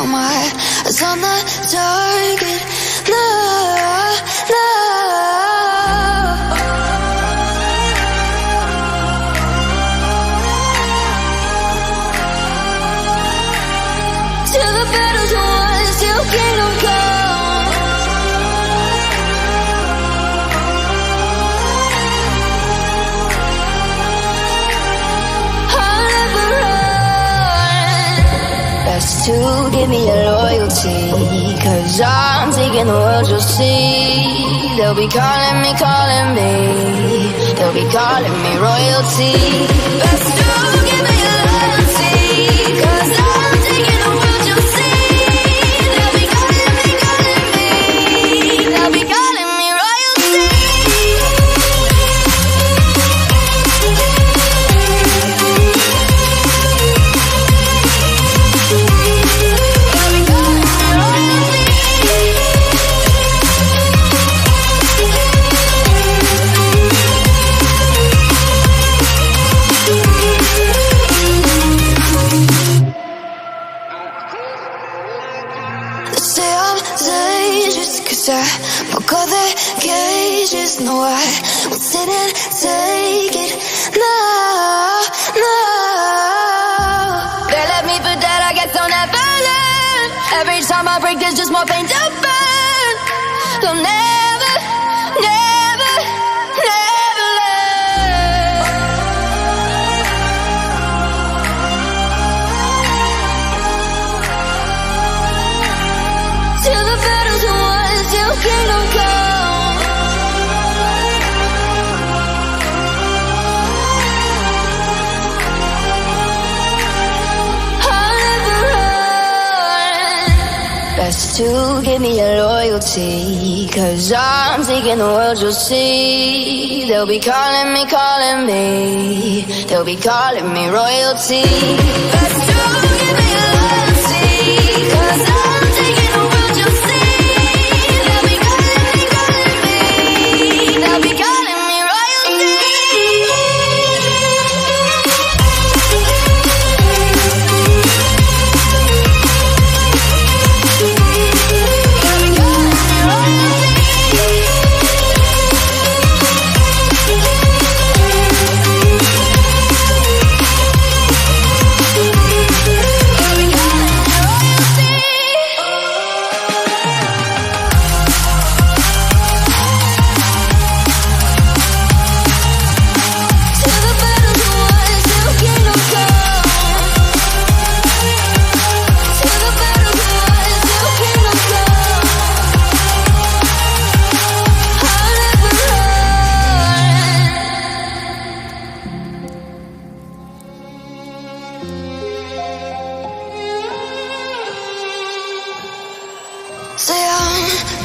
All my eyes on the target. No, no. Till the battle's won, till kingdom come. I'll never run. Best to give me your loyalty, 'cause I'm taking the world, you'll see. They'll be calling me, they'll be calling me royalty. Best to give me your loyalty, 'cause I'm taking the world, you'll see. They'll be calling me, they'll be calling me royalty. I broke all the cages, no, I won't sit and take it. No, no. They left me for dead, I guess I'll never learn. Every time I break, there's just more pain to burn. They'll never, never, never learn. Till the battle's won, till kingdom come. I'll never run. Best to give me your loyalty, 'cause I'm taking the world, you'll see. They'll be calling me, they'll be calling me royalty. Best to give me your loyalty, 'cause I'm taking the world, you'll see. They'll be calling me royalty. Say I'm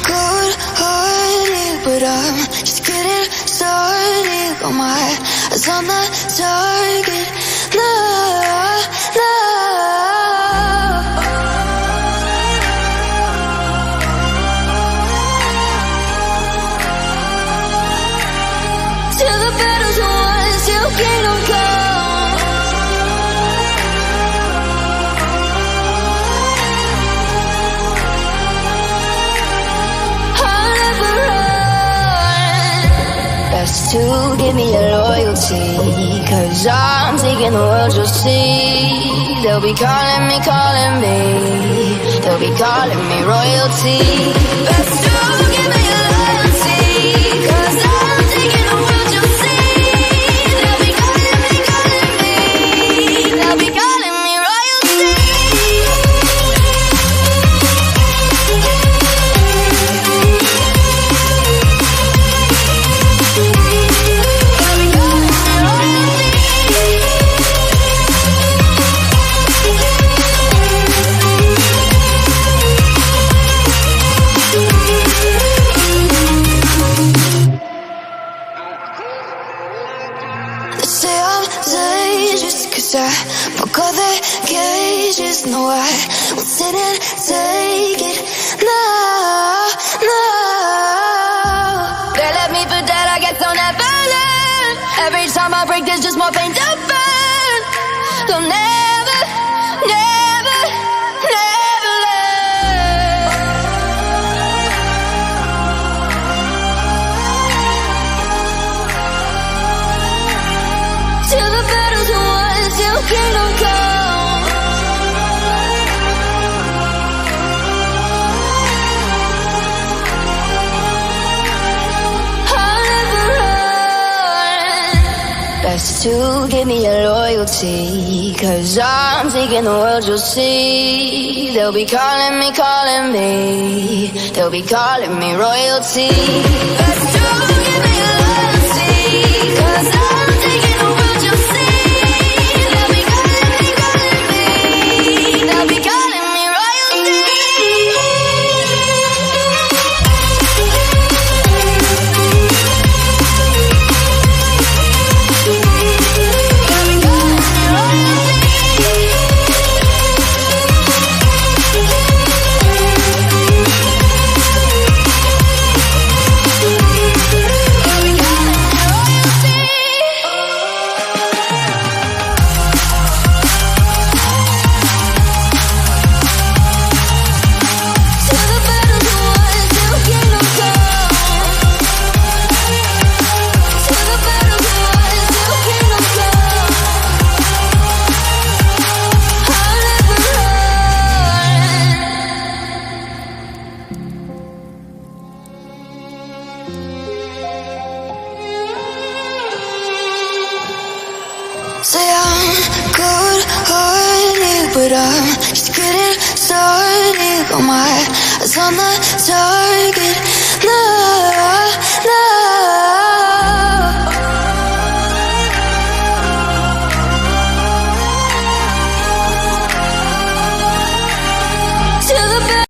good-hearted, but I'm just getting started. Got my eyes on the target. No, no. Till the battle's won, till kingdom come. I'll never run. Best to give me your loyalty, 'cause I'm taking the world, you'll see. They'll be calling me, they'll be calling me royalty. Best to give me your loyalty, 'cause I'm taking the world, you'll see. They'll be calling me, they'll be calling me royalty. I broke all the cages, no, I won't sit and take it. No, no. They left me for dead, I guess I'll never learn. Every time I break, there's just more pain to burn. They'll never, never, never learn. Best to give me your loyalty, 'cause I'm taking the world, you'll see. They'll be calling me, they'll be calling me royalty. Best to give me your loyalty, 'cause I'm taking the world, you'll see. They'll be calling me, they'll be calling me royalty. Say I'm good-hearted, but I'm just getting started. Got my eyes on the target. No, no. To the best.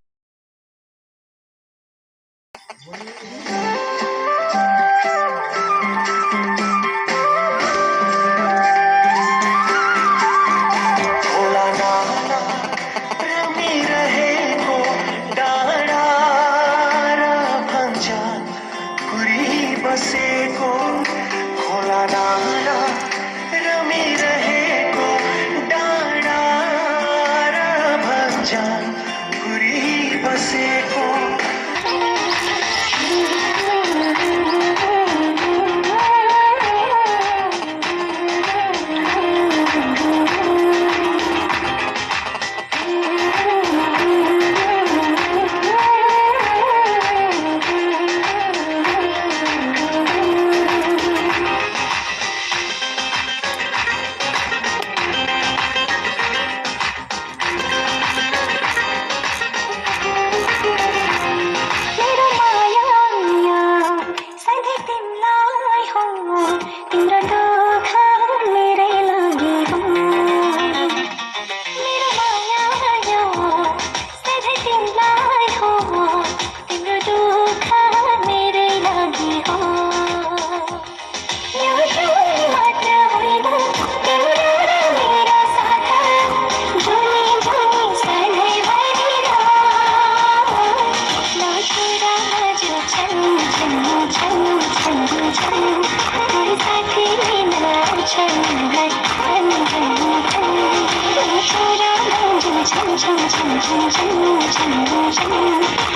Chum chum chum chum chum chum chum chum.